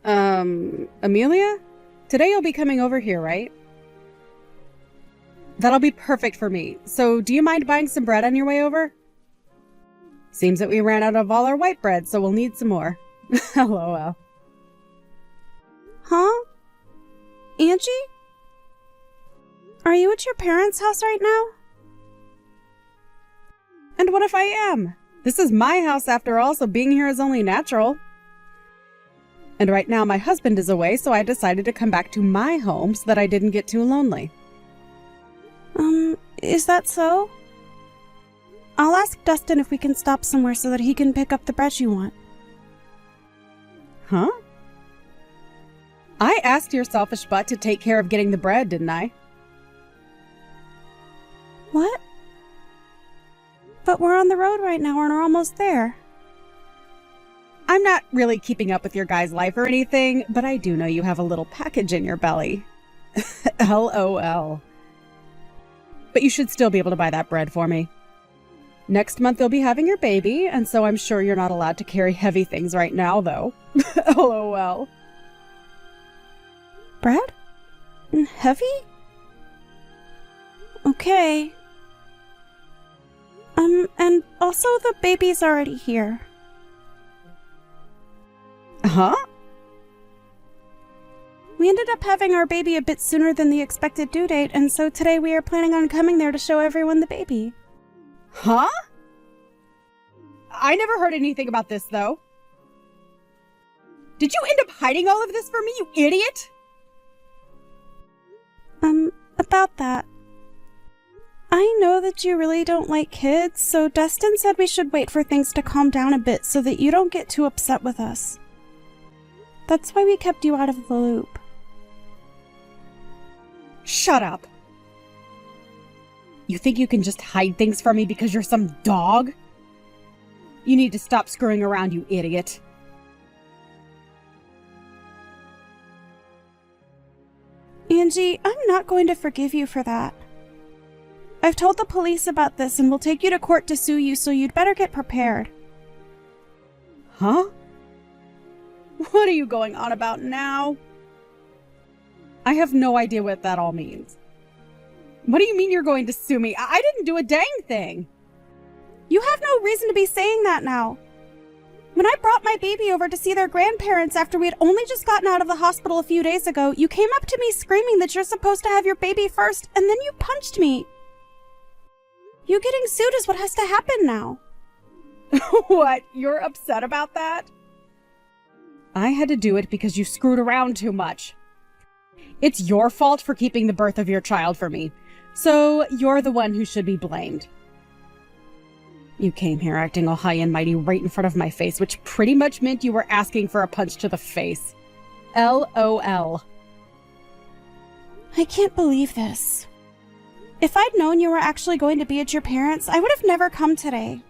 Amelia? Today you'll be coming over here, right? That'll be perfect for me. So, do you mind buying some bread on your way over? Seems that we ran out of all our white bread, so we'll need some more. LOL. Huh? Angie? Are you at your parents' house right now? And what if I am? This is my house after all, so being here is only natural. And right now my husband is away, so I decided to come back to my home so that I didn't get too lonely. Is that so? I'll ask Dustin if we can stop somewhere so that he can pick up the bread you want. Huh? I asked your selfish butt to take care of getting the bread, didn't I? What? But we're on the road right now and we're almost there. I'm not really keeping up with your guy's life or anything, but I do know you have a little package in your belly. LOL. But you should still be able to buy that bread for me. Next month you'll be having your baby, and so I'm sure you're not allowed to carry heavy things right now, though. LOL. Bread? Heavy? Okay. And also the baby's already here. Huh? We ended up having our baby a bit sooner than the expected due date, and so today we are planning on coming there to show everyone the baby. Huh? I never heard anything about this, though. Did you end up hiding all of this from me, you idiot? About that. I know that you really don't like kids, so Dustin said we should wait for things to calm down a bit so that you don't get too upset with us. That's why we kept you out of the loop. Shut up. You think you can just hide things from me because you're some dog? You need to stop screwing around, you idiot. Angie, I'm not going to forgive you for that. I've told the police about this and will take you to court to sue you, so you'd better get prepared. Huh? What are you going on about now? I have no idea what that all means. What do you mean you're going to sue me? I didn't do a dang thing. You have no reason to be saying that now. When I brought my baby over to see their grandparents after we had only just gotten out of the hospital a few days ago, you came up to me screaming that you're supposed to have your baby first, and then you punched me. You getting sued is what has to happen now. What? You're upset about that? I had to do it because you screwed around too much. It's your fault for keeping the birth of your child from me, so you're the one who should be blamed. You came here acting all high and mighty right in front of my face, which pretty much meant you were asking for a punch to the face. LOL. I can't believe this. If I'd known you were actually going to be at your parents', I would have never come today.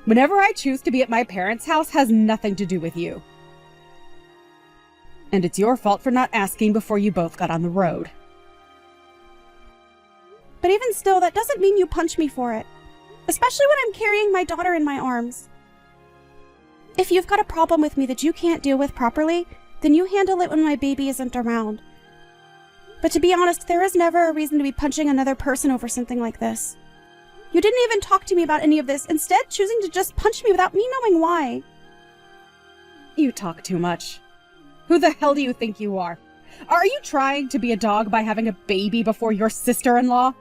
Whenever I choose to be at my parents' house has nothing to do with you. And it's your fault for not asking before you both got on the road. But even still, that doesn't mean you punch me for it. Especially when I'm carrying my daughter in my arms. If you've got a problem with me that you can't deal with properly, then you handle it when my baby isn't around. But to be honest, there is never a reason to be punching another person over something like this. You didn't even talk to me about any of this, instead choosing to just punch me without me knowing why. You talk too much. Who the hell do you think you are? Are you trying to be a dog by having a baby before your sister-in-law?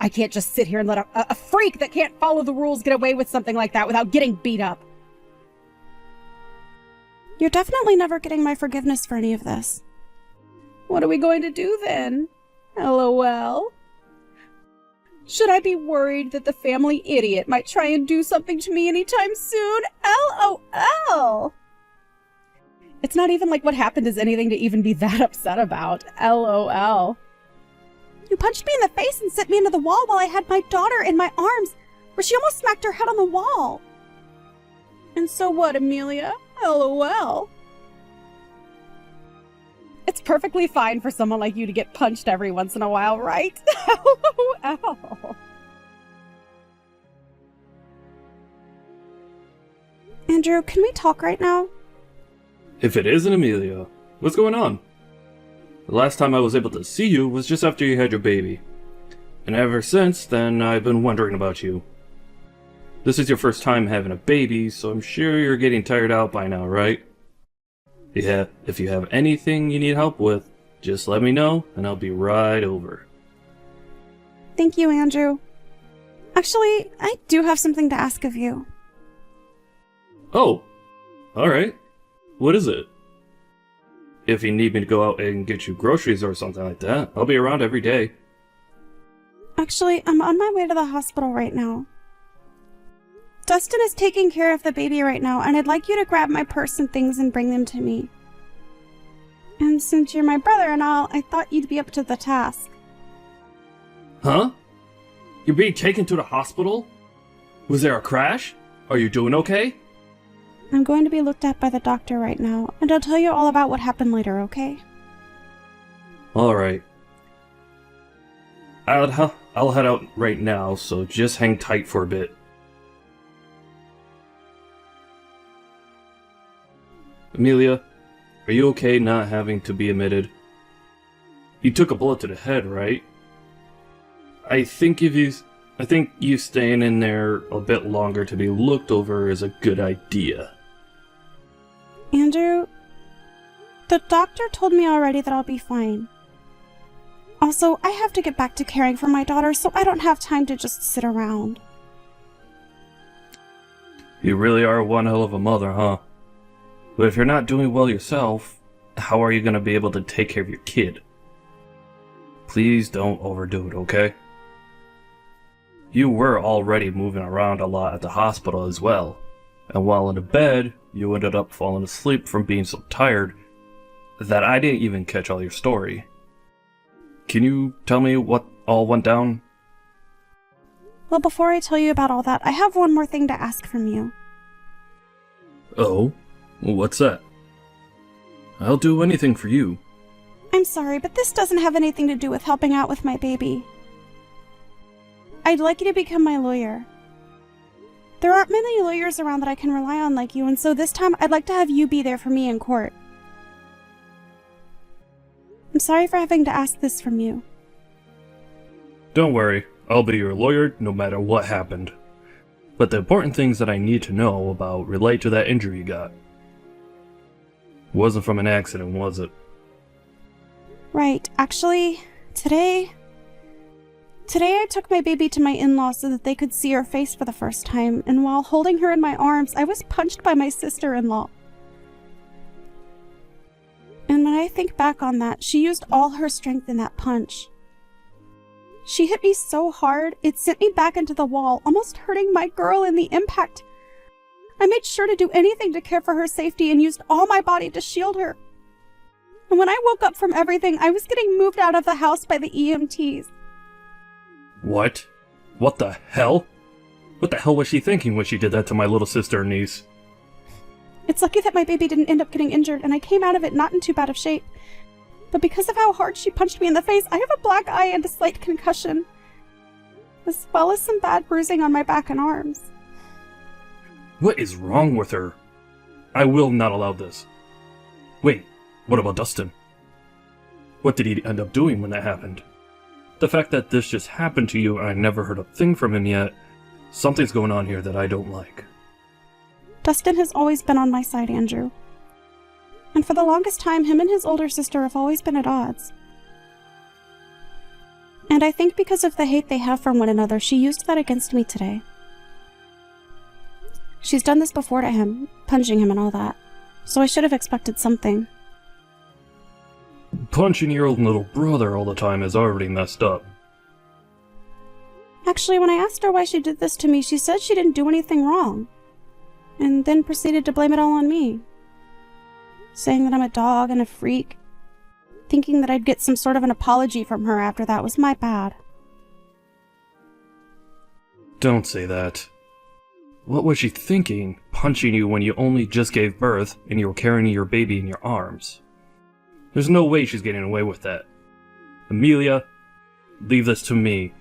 I can't just sit here and let a freak that can't follow the rules get away with something like that without getting beat up. You're definitely never getting my forgiveness for any of this. What are we going to do then? LOL. Should I be worried that the family idiot might try and do something to me anytime soon? LOL. It's not even like what happened is anything to even be that upset about. LOL. You punched me in the face and sent me into the wall while I had my daughter in my arms, where she almost smacked her head on the wall. And so what, Amelia? LOL. It's perfectly fine for someone like you to get punched every once in a while, right? LOL. Andrew, can we talk right now? If it isn't Amelia, what's going on? The last time I was able to see you was just after you had your baby. And ever since then, I've been wondering about you. This is your first time having a baby, so I'm sure you're getting tired out by now, right? Yeah, if you have anything you need help with, just let me know, and I'll be right over. Thank you, Andrew. Actually, I do have something to ask of you. Oh, alright. What is it? If you need me to go out and get you groceries or something like that, I'll be around every day. Actually, I'm on my way to the hospital right now. Dustin is taking care of the baby right now, and I'd like you to grab my purse and things and bring them to me. And since you're my brother and all, I thought you'd be up to the task. Huh? You're being taken to the hospital? Was there a crash? Are you doing okay? I'm going to be looked at by the doctor right now, and I'll tell you all about what happened later, okay? Alright. I'll head out right now, so just hang tight for a bit. Amelia, are you okay not having to be admitted? You took a bullet to the head, right? I think you staying in there a bit longer to be looked over is a good idea. Andrew, the doctor told me already that I'll be fine. Also, I have to get back to caring for my daughter, so I don't have time to just sit around. You really are one hell of a mother, huh? But if you're not doing well yourself, how are you going to be able to take care of your kid? Please don't overdo it, okay? You were already moving around a lot at the hospital as well, and while in the bed, you ended up falling asleep from being so tired that I didn't even catch all your story. Can you tell me what all went down? Well, before I tell you about all that, I have one more thing to ask from you. Oh? What's that? I'll do anything for you. I'm sorry, but this doesn't have anything to do with helping out with my baby. I'd like you to become my lawyer. There aren't many lawyers around that I can rely on like you, and so this time I'd like to have you be there for me in court. I'm sorry for having to ask this from you. Don't worry, I'll be your lawyer no matter what happened. But the important things that I need to know about relate to that injury you got. Wasn't from an accident, was it? Right. Actually, today I took my baby to my in-laws so that they could see her face for the first time, and while holding her in my arms, I was punched by my sister-in-law. And when I think back on that, she used all her strength in that punch. She hit me so hard, it sent me back into the wall, almost hurting my girl in the impact. I made sure to do anything to care for her safety and used all my body to shield her. And when I woke up from everything, I was getting moved out of the house by the EMTs. What? What the hell? What the hell was she thinking when she did that to my little sister and niece? It's lucky that my baby didn't end up getting injured, and I came out of it not in too bad of shape. But because of how hard she punched me in the face, I have a black eye and a slight concussion, as well as some bad bruising on my back and arms. What is wrong with her? I will not allow this. Wait, what about Dustin? What did he end up doing when that happened? The fact that this just happened to you and I never heard a thing from him yet, something's going on here that I don't like. Dustin has always been on my side, Andrew. And for the longest time, him and his older sister have always been at odds. And I think because of the hate they have for one another, she used that against me today. She's done this before to him, punching him and all that, so I should have expected something. Punching your own little brother all the time is already messed up. Actually, when I asked her why she did this to me, she said she didn't do anything wrong, and then proceeded to blame it all on me, saying that I'm a dog and a freak, thinking that I'd get some sort of an apology from her after that was my bad. Don't say that. What was she thinking, punching you when you only just gave birth and you were carrying your baby in your arms? There's no way she's getting away with that. Amelia, leave this to me.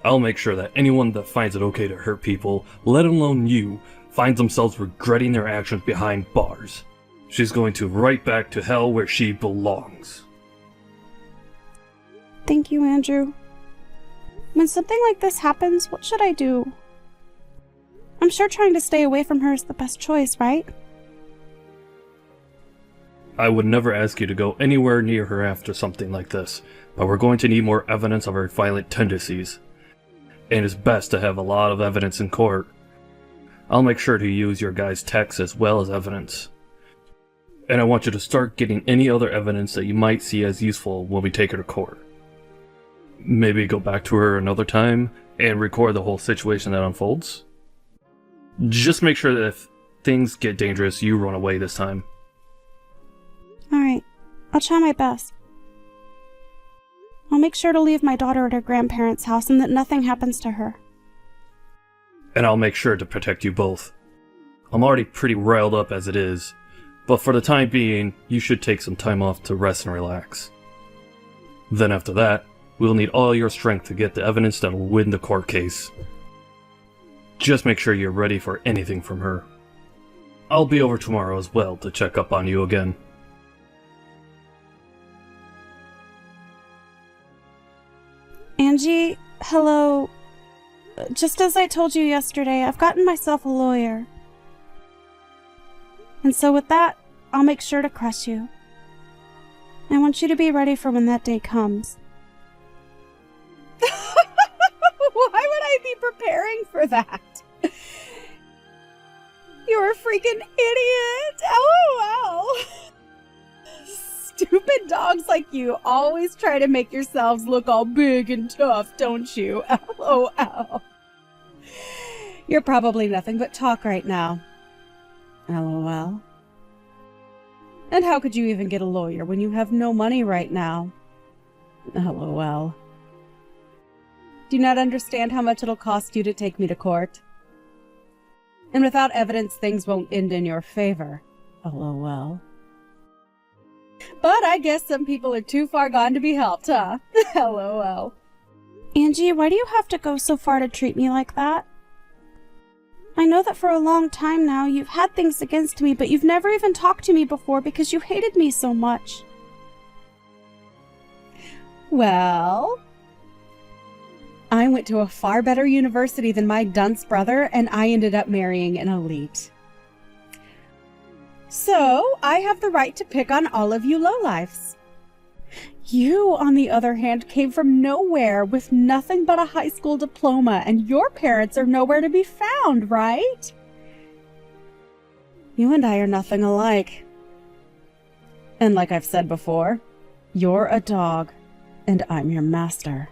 I'll make sure that anyone that finds it okay to hurt people, let alone you, finds themselves regretting their actions behind bars. She's going to right back to hell where she belongs. Thank you, Andrew. When something like this happens, what should I do? I'm sure trying to stay away from her is the best choice, right? I would never ask you to go anywhere near her after something like this, but we're going to need more evidence of her violent tendencies. And it's best to have a lot of evidence in court. I'll make sure to use your guys' texts as well as evidence. And I want you to start getting any other evidence that you might see as useful when we take her to court. Maybe go back to her another time and record the whole situation that unfolds. Just make sure that if things get dangerous, you run away this time. Alright, I'll try my best. I'll make sure to leave my daughter at her grandparents' house and that nothing happens to her. And I'll make sure to protect you both. I'm already pretty riled up as it is, but for the time being, you should take some time off to rest and relax. Then after that, we'll need all your strength to get the evidence that will win the court case. Just make sure you're ready for anything from her. I'll be over tomorrow as well to check up on you again. Angie, hello. Just as I told you yesterday, I've gotten myself a lawyer. And so with that, I'll make sure to crush you. I want you to be ready for when that day comes. Why would I be preparing for that? You're a freaking idiot! LOL! Stupid dogs like you always try to make yourselves look all big and tough, don't you? LOL. You're probably nothing but talk right now. LOL. And how could you even get a lawyer when you have no money right now? LOL. Do you not understand how much it'll cost you to take me to court? And without evidence, things won't end in your favor. LOL. But I guess some people are too far gone to be helped, huh? LOL. Angie, why do you have to go so far to treat me like that? I know that for a long time now you've had things against me, but you've never even talked to me before because you hated me so much. Well, I went to a far better university than my dunce brother, and I ended up marrying an elite. So, I have the right to pick on all of you lowlifes. You, on the other hand, came from nowhere with nothing but a high school diploma, and your parents are nowhere to be found, right? You and I are nothing alike. And like I've said before, you're a dog, and I'm your master.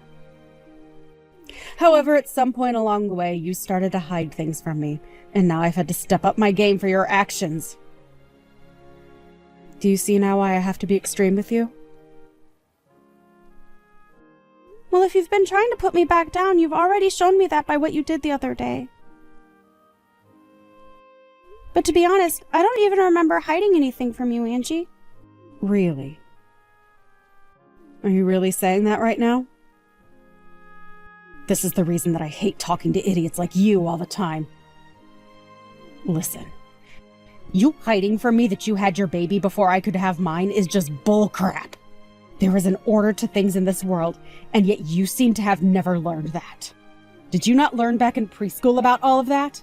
However, at some point along the way, you started to hide things from me, and now I've had to step up my game for your actions. Do you see now why I have to be extreme with you? Well, if you've been trying to put me back down, you've already shown me that by what you did the other day. But to be honest, I don't even remember hiding anything from you, Angie. Really? Are you really saying that right now? This is the reason that I hate talking to idiots like you all the time. Listen, you hiding from me that you had your baby before I could have mine is just bullcrap. There is an order to things in this world, and yet you seem to have never learned that. Did you not learn back in preschool about all of that?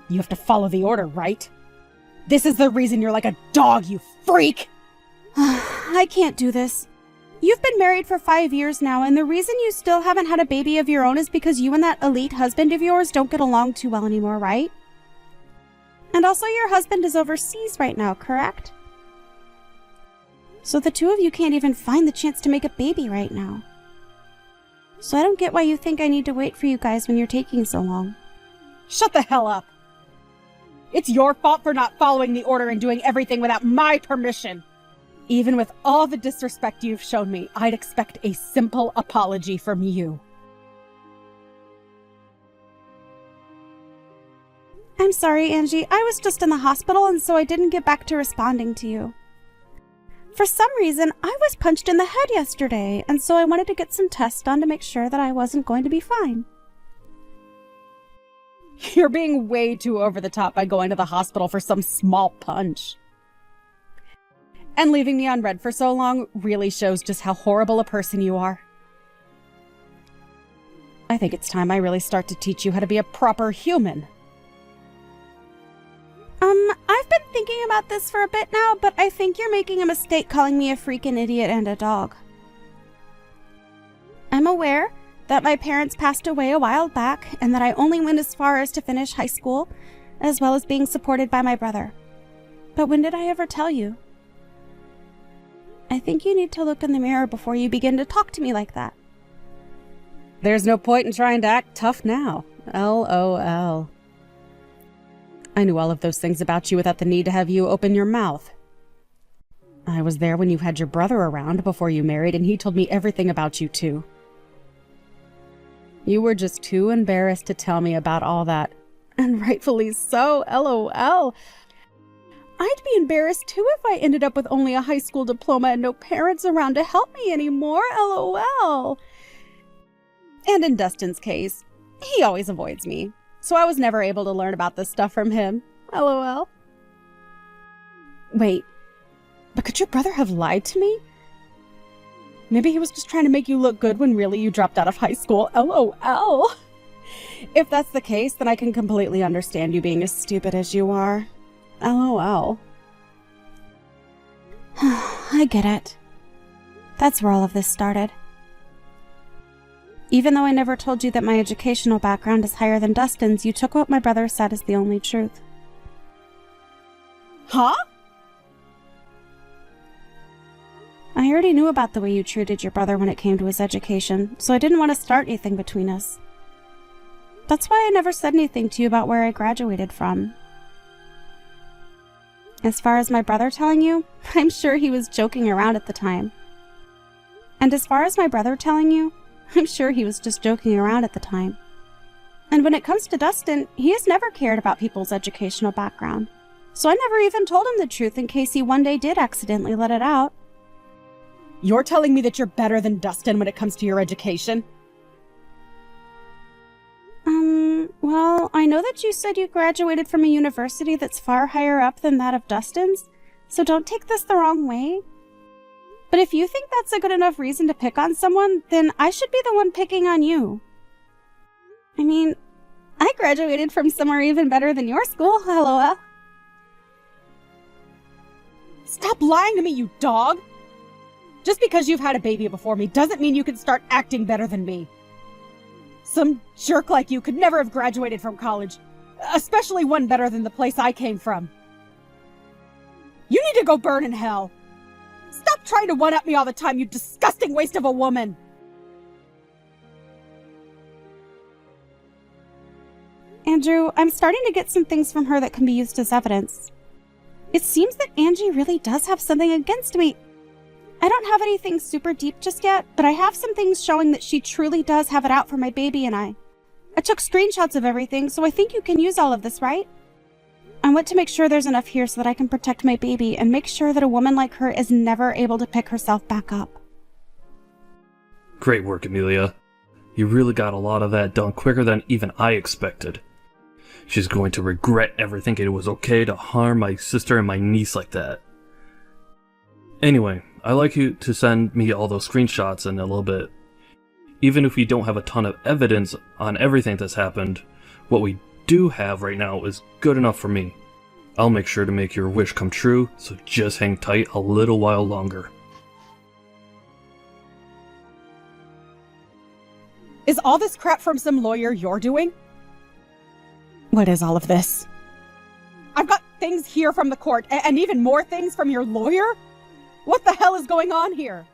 You have to follow the order, right? This is the reason you're like a dog, you freak! I can't do this. You've been married for 5 years now, and the reason you still haven't had a baby of your own is because you and that elite husband of yours don't get along too well anymore, right? And also your husband is overseas right now, correct? So the two of you can't even find the chance to make a baby right now. So I don't get why you think I need to wait for you guys when you're taking so long. Shut the hell up! It's your fault for not following the order and doing everything without my permission! Even with all the disrespect you've shown me, I'd expect a simple apology from you. I'm sorry, Angie. I was just in the hospital, and so I didn't get back to responding to you. For some reason, I was punched in the head yesterday, and so I wanted to get some tests done to make sure that I wasn't going to be fine. You're being way too over the top by going to the hospital for some small punch. And leaving me unread for so long really shows just how horrible a person you are. I think it's time I really start to teach you how to be a proper human. I've been thinking about this for a bit now, but I think you're making a mistake calling me a freaking idiot and a dog. I'm aware that my parents passed away a while back, and that I only went as far as to finish high school, as well as being supported by my brother. But when did I ever tell you? I think you need to look in the mirror before you begin to talk to me like that. There's no point in trying to act tough now. LOL. I knew all of those things about you without the need to have you open your mouth. I was there when you had your brother around before you married, and he told me everything about you too. You were just too embarrassed to tell me about all that. And rightfully so, LOL. I'd be embarrassed too if I ended up with only a high school diploma and no parents around to help me anymore, LOL. And in Dustin's case, he always avoids me, so I was never able to learn about this stuff from him, LOL. Wait, but could your brother have lied to me? Maybe he was just trying to make you look good when really you dropped out of high school, LOL. If that's the case, then I can completely understand you being as stupid as you are, LOL. I get it. That's where all of this started. Even though I never told you that my educational background is higher than Dustin's, you took what my brother said as the only truth. Huh? I already knew about the way you treated your brother when it came to his education, so I didn't want to start anything between us. That's why I never said anything to you about where I graduated from. As far as my brother telling you, I'm sure he was joking around at the time. And as far as my brother telling you, I'm sure he was just joking around at the time. And when it comes to Dustin, he has never cared about people's educational background. So I never even told him the truth in case he one day did accidentally let it out. You're telling me that you're better than Dustin when it comes to your education? Well, I know that you said you graduated from a university that's far higher up than that of Dustin's, so don't take this the wrong way. But if you think that's a good enough reason to pick on someone, then I should be the one picking on you. I mean, I graduated from somewhere even better than your school, LOL. Stop lying to me, you dog! Just because you've had a baby before me doesn't mean you can start acting better than me. Some jerk like you could never have graduated from college, especially one better than the place I came from. You need to go burn in hell. Stop trying to one-up me all the time, you disgusting waste of a woman! Andrew, I'm starting to get some things from her that can be used as evidence. It seems that Angie really does have something against me. I don't have anything super deep just yet, but I have some things showing that she truly does have it out for my baby and I. I took screenshots of everything, so I think you can use all of this, right? I want to make sure there's enough here so that I can protect my baby and make sure that a woman like her is never able to pick herself back up. Great work, Amelia. You really got a lot of that done quicker than even I expected. She's going to regret ever thinking it was okay to harm my sister and my niece like that. Anyway, I'd like you to send me all those screenshots in a little bit. Even if we don't have a ton of evidence on everything that's happened, what we do have right now is good enough for me. I'll make sure to make your wish come true, so just hang tight a little while longer. Is all this crap from some lawyer you're doing? What is all of this? I've got things here from the court, and even more things from your lawyer? What the hell is going on here?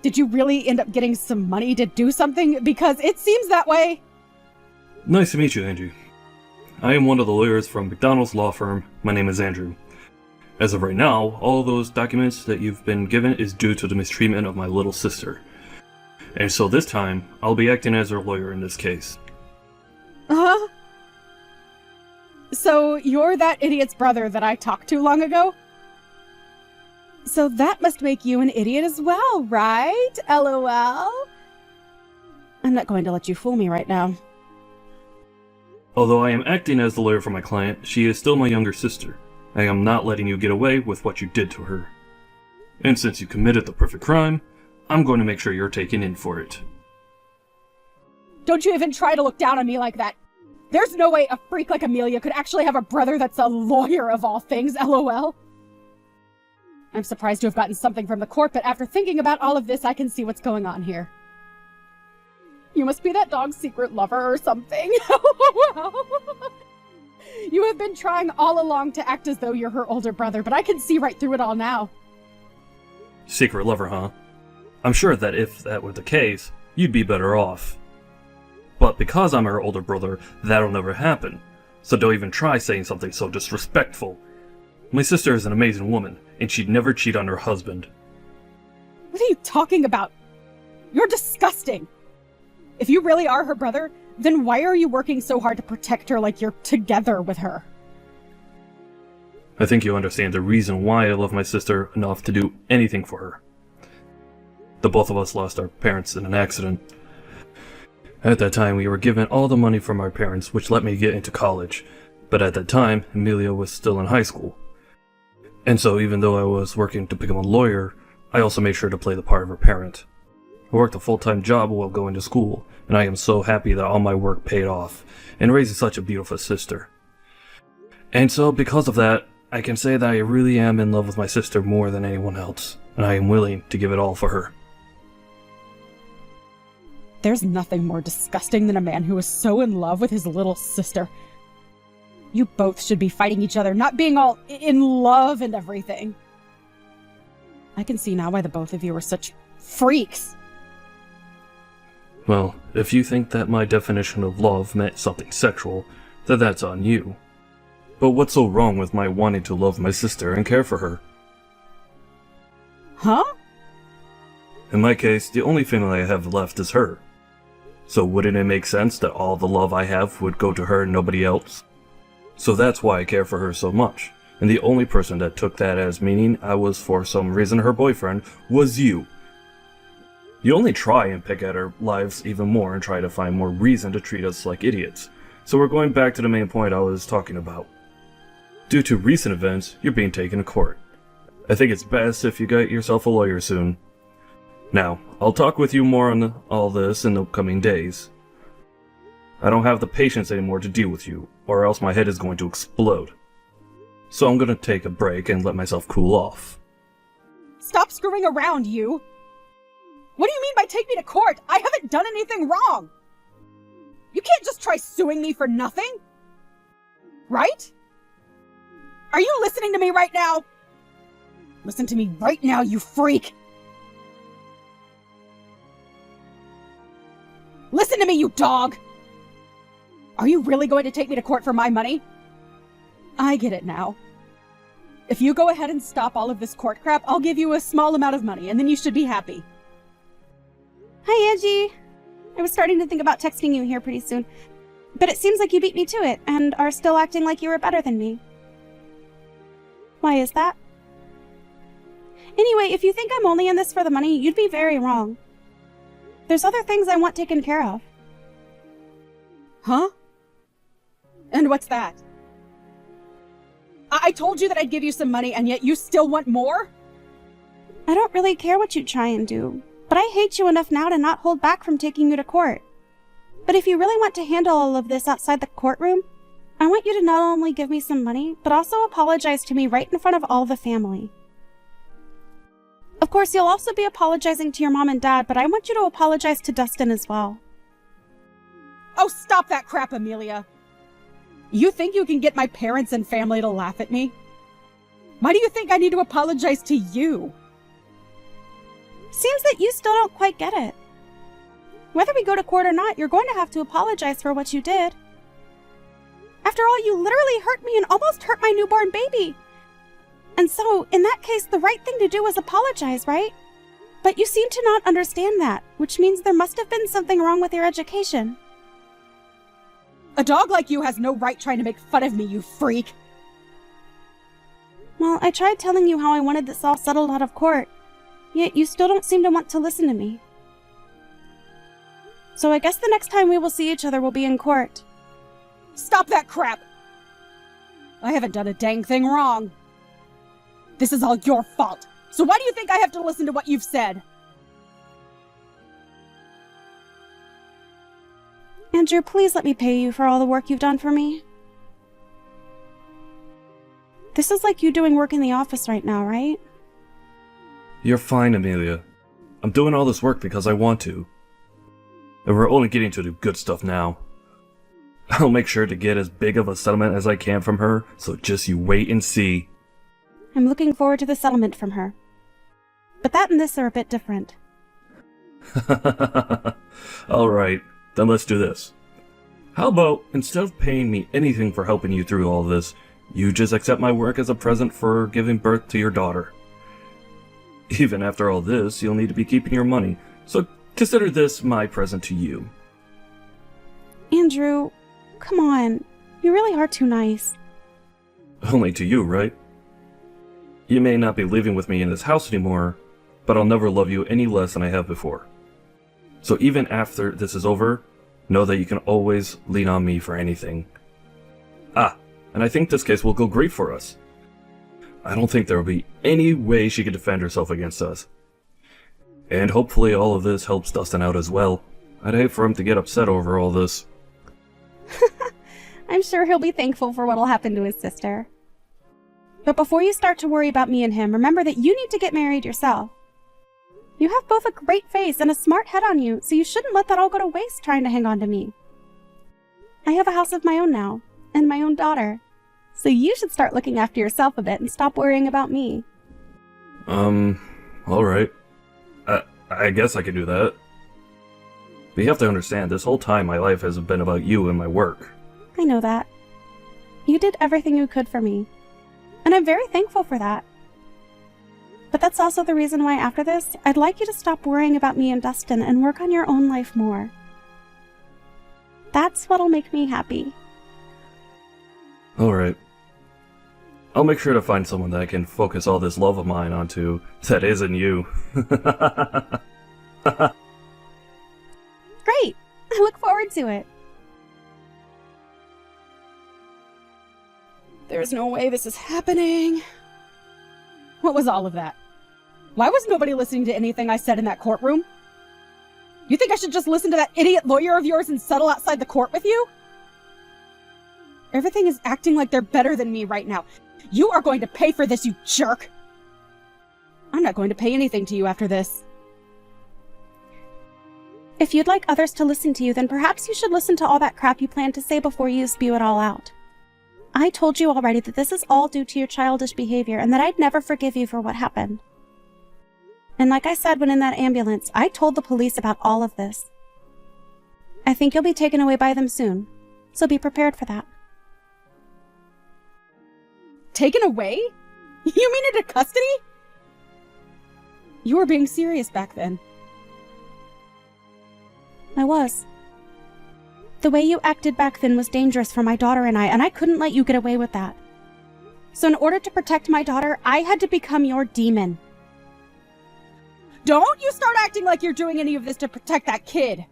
Did you really end up getting some money to do something? Because it seems that way. Nice to meet you, Angie. I am one of the lawyers from McDonald's law firm. My name is Andrew. As of right now, all of those documents that you've been given is due to the mistreatment of my little sister. And so this time, I'll be acting as her lawyer in this case. Uh-huh. So you're that idiot's brother that I talked to long ago? So that must make you an idiot as well, right? LOL? I'm not going to let you fool me right now. Although I am acting as the lawyer for my client, she is still my younger sister. I am not letting you get away with what you did to her. And since you committed the perfect crime, I'm going to make sure you're taken in for it. Don't you even try to look down on me like that. There's no way a freak like Amelia could actually have a brother that's a lawyer of all things, LOL. I'm surprised to have gotten something from the court, but after thinking about all of this, I can see what's going on here. You must be that dog's secret lover or something. You have been trying all along to act as though you're her older brother, but I can see right through it all now. Secret lover, huh? I'm sure that if that were the case, you'd be better off. But because I'm her older brother, that'll never happen. So don't even try saying something so disrespectful. My sister is an amazing woman, and she'd never cheat on her husband. What are you talking about? You're disgusting. If you really are her brother, then why are you working so hard to protect her like you're together with her? I think you understand the reason why I love my sister enough to do anything for her. The both of us lost our parents in an accident. At that time, we were given all the money from our parents, which let me get into college. But at that time, Amelia was still in high school. And so even though I was working to become a lawyer, I also made sure to play the part of her parent. I worked a full-time job while going to school, and I am so happy that all my work paid off, in raising such a beautiful sister. And so, because of that, I can say that I really am in love with my sister more than anyone else, and I am willing to give it all for her. There's nothing more disgusting than a man who is so in love with his little sister. You both should be fighting each other, not being all in love and everything. I can see now why the both of you are such freaks. Well, if you think that my definition of love meant something sexual, then that's on you. But what's so wrong with my wanting to love my sister and care for her? Huh? In my case, the only family I have left is her. So wouldn't it make sense that all the love I have would go to her and nobody else? So that's why I care for her so much. And the only person that took that as meaning I was for some reason her boyfriend was you. You only try and pick at our lives even more and try to find more reason to treat us like idiots. So we're going back to the main point I was talking about. Due to recent events, you're being taken to court. I think it's best if you get yourself a lawyer soon. Now, I'll talk with you more on all this in the coming days. I don't have the patience anymore to deal with you, or else my head is going to explode. So I'm gonna take a break and let myself cool off. Stop screwing around, you! What do you mean by take me to court? I haven't done anything wrong! You can't just try suing me for nothing! Right? Are you listening to me right now? Listen to me right now, you freak! Listen to me, you dog! Are you really going to take me to court for my money? I get it now. If you go ahead and stop all of this court crap, I'll give you a small amount of money, and then you should be happy. Hi, Angie. I was starting to think about texting you here pretty soon, but it seems like you beat me to it and are still acting like you were better than me. Why is that? Anyway, if you think I'm only in this for the money, you'd be very wrong. There's other things I want taken care of. Huh? And what's that? I told you that I'd give you some money, and yet you still want more? I don't really care what you try and do, but I hate you enough now to not hold back from taking you to court. But if you really want to handle all of this outside the courtroom, I want you to not only give me some money, but also apologize to me right in front of all the family. Of course, you'll also be apologizing to your mom and dad, but I want you to apologize to Dustin as well. Oh, stop that crap, Amelia! You think you can get my parents and family to laugh at me? Why do you think I need to apologize to you? Seems that you still don't quite get it. Whether we go to court or not, you're going to have to apologize for what you did. After all, you literally hurt me and almost hurt my newborn baby. And so, in that case, the right thing to do is apologize, right? But you seem to not understand that, which means there must have been something wrong with your education. A dog like you has no right trying to make fun of me, you freak! Well, I tried telling you how I wanted this all settled out of court, yet you still don't seem to want to listen to me. So I guess the next time we will see each other will be in court. Stop that crap! I haven't done a dang thing wrong. This is all your fault. So why do you think I have to listen to what you've said? Andrew, please let me pay you for all the work you've done for me. This is like you doing work in the office right now, right? You're fine, Amelia. I'm doing all this work because I want to. And we're only getting to the good stuff now. I'll make sure to get as big of a settlement as I can from her, so just you wait and see. I'm looking forward to the settlement from her. But that and this are a bit different. Alright, then let's do this. How about, instead of paying me anything for helping you through all this, you just accept my work as a present for giving birth to your daughter. Even after all this, you'll need to be keeping your money, so consider this my present to you. Andrew, come on. You really are too nice. Only to you, right? You may not be living with me in this house anymore, but I'll never love you any less than I have before. So even after this is over, know that you can always lean on me for anything. Ah, and I think this case will go great for us. I don't think there will be any way she could defend herself against us. And hopefully all of this helps Dustin out as well. I'd hate for him to get upset over all this. I'm sure he'll be thankful for what'll happen to his sister. But before you start to worry about me and him, remember that you need to get married yourself. You have both a great face and a smart head on you, so you shouldn't let that all go to waste trying to hang on to me. I have a house of my own now, and my own daughter. So you should start looking after yourself a bit and stop worrying about me. Alright. I guess I could do that. But you have to understand, this whole time my life has been about you and my work. I know that. You did everything you could for me. And I'm very thankful for that. But that's also the reason why after this, I'd like you to stop worrying about me and Dustin and work on your own life more. That's what'll make me happy. Alright. I'll make sure to find someone that I can focus all this love of mine onto that isn't you. Great! I look forward to it. There's no way this is happening. What was all of that? Why was nobody listening to anything I said in that courtroom? You think I should just listen to that idiot lawyer of yours and settle outside the court with you? Everything is acting like they're better than me right now. You are going to pay for this, you jerk! I'm not going to pay anything to you after this. If you'd like others to listen to you, then perhaps you should listen to all that crap you planned to say before you spew it all out. I told you already that this is all due to your childish behavior and that I'd never forgive you for what happened. And like I said when in that ambulance, I told the police about all of this. I think you'll be taken away by them soon, so be prepared for that. Taken away? You mean into custody? You were being serious back then. I was. The way you acted back then was dangerous for my daughter and I couldn't let you get away with that. So in order to protect my daughter, I had to become your demon. Don't you start acting like you're doing any of this to protect that kid.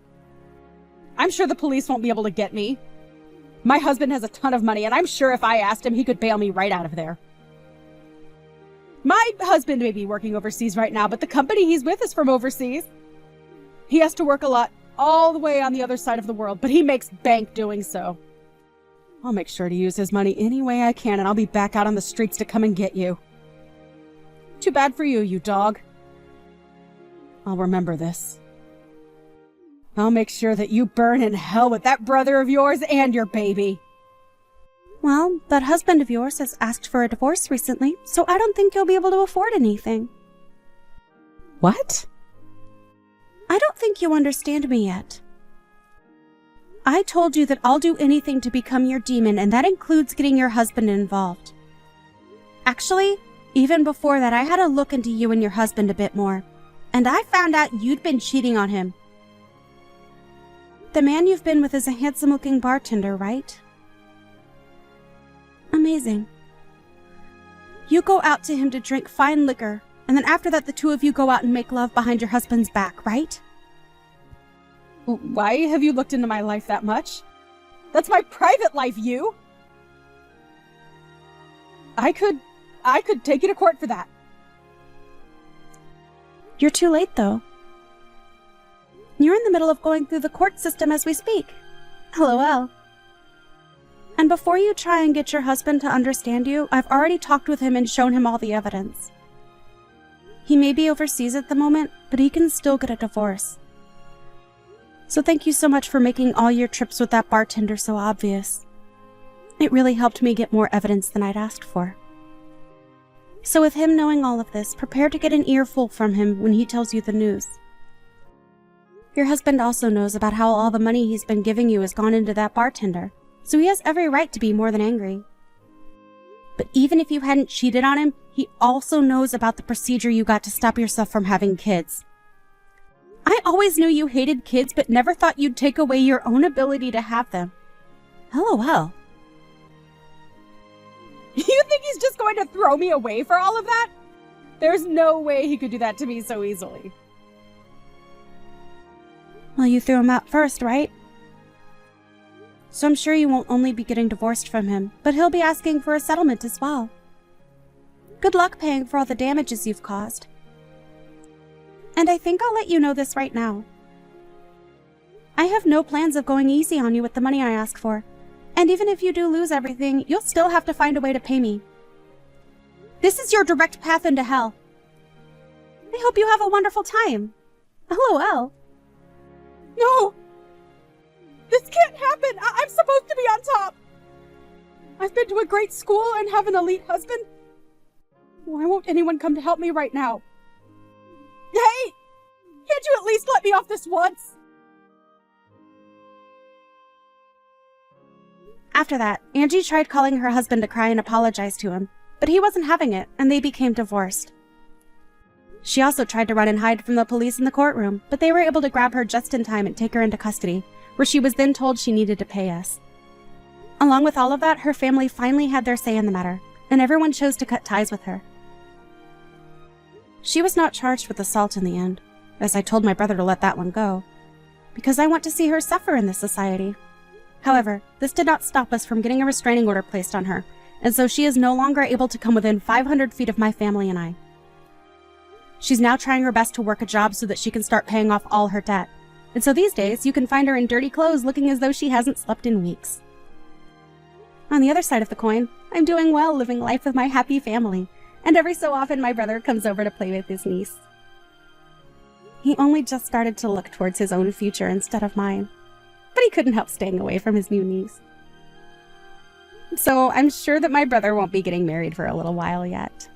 I'm sure the police won't be able to get me. My husband has a ton of money, and I'm sure if I asked him, he could bail me right out of there. My husband may be working overseas right now, but the company he's with is from overseas. He has to work a lot all the way on the other side of the world, but he makes bank doing so. I'll make sure to use his money any way I can, and I'll be back out on the streets to come and get you. Too bad for you, you dog. I'll remember this. I'll make sure that you burn in hell with that brother of yours and your baby. Well, that husband of yours has asked for a divorce recently, so I don't think you'll be able to afford anything. What? I don't think you understand me yet. I told you that I'll do anything to become your demon, and that includes getting your husband involved. Actually, even before that, I had a look into you and your husband a bit more, and I found out you'd been cheating on him. The man you've been with is a handsome-looking bartender, right? Amazing. You go out to him to drink fine liquor, and then after that the two of you go out and make love behind your husband's back, right? Why have you looked into my life that much? That's my private life, you! I could take you to court for that. You're too late, though. You're in the middle of going through the court system as we speak. LOL. And before you try and get your husband to understand you, I've already talked with him and shown him all the evidence. He may be overseas at the moment, but he can still get a divorce. So thank you so much for making all your trips with that bartender so obvious. It really helped me get more evidence than I'd asked for. So with him knowing all of this, prepare to get an earful from him when he tells you the news. Your husband also knows about how all the money he's been giving you has gone into that bartender, so he has every right to be more than angry. But even if you hadn't cheated on him, he also knows about the procedure you got to stop yourself from having kids. I always knew you hated kids, but never thought you'd take away your own ability to have them. LOL. You think he's just going to throw me away for all of that? There's no way he could do that to me so easily. Well, you threw him out first, right? So I'm sure you won't only be getting divorced from him, but he'll be asking for a settlement as well. Good luck paying for all the damages you've caused. And I think I'll let you know this right now. I have no plans of going easy on you with the money I ask for. And even if you do lose everything, you'll still have to find a way to pay me. This is your direct path into hell. I hope you have a wonderful time. LOL. No! This can't happen! I'm supposed to be on top! I've been to a great school and have an elite husband. Why won't anyone come to help me right now? Hey! Can't you at least let me off this once? After that, Angie tried calling her husband to cry and apologize to him, but he wasn't having it, and they became divorced. She also tried to run and hide from the police in the courtroom, but they were able to grab her just in time and take her into custody, where she was then told she needed to pay us. Along with all of that, her family finally had their say in the matter, and everyone chose to cut ties with her. She was not charged with assault in the end, as I told my brother to let that one go, because I want to see her suffer in this society. However, this did not stop us from getting a restraining order placed on her, and so she is no longer able to come within 500 feet of my family and I. She's now trying her best to work a job so that she can start paying off all her debt, and so these days you can find her in dirty clothes looking as though she hasn't slept in weeks. On the other side of the coin, I'm doing well living life with my happy family, and every so often my brother comes over to play with his niece. He only just started to look towards his own future instead of mine, but he couldn't help staying away from his new niece. So I'm sure that my brother won't be getting married for a little while yet.